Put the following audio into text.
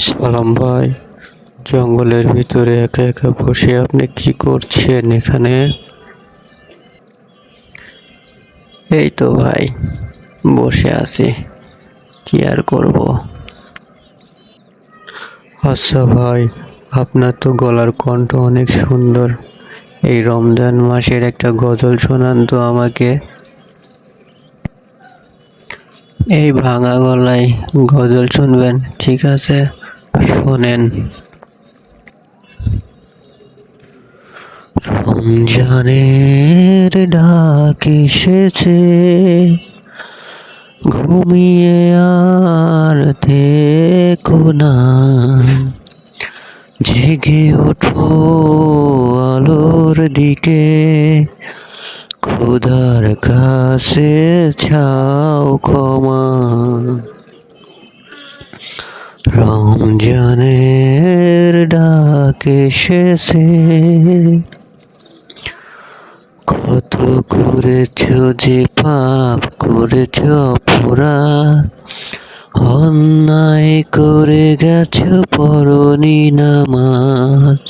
সালাম ভাই, জঙ্গলের ভিতরে একা একা বসে আপনি কি করছেন এখানে? এই তো ভাই, বসে আছি, কি আর করব। আচ্ছা ভাই, আপনার তো গলার কণ্ঠ অনেক সুন্দর। এই রমজান মাসের একটা গজল শোনান তো আমাকে। এই ভাঙা গলায় গজল শুনবেন? ঠিক আছে, শোনেন। রমজানের ডাক এসেছে, ঘুমিয়ে আর থেকো না, জেগে ওঠো আলোর দিকে, খোদার কাছে চাও ক্ষমা। রমজানের ডাক এসেছে, কত করেছ যে পাপ করেছ অপরাধ, অন্যায় করে গেছ পরনি নামাজ,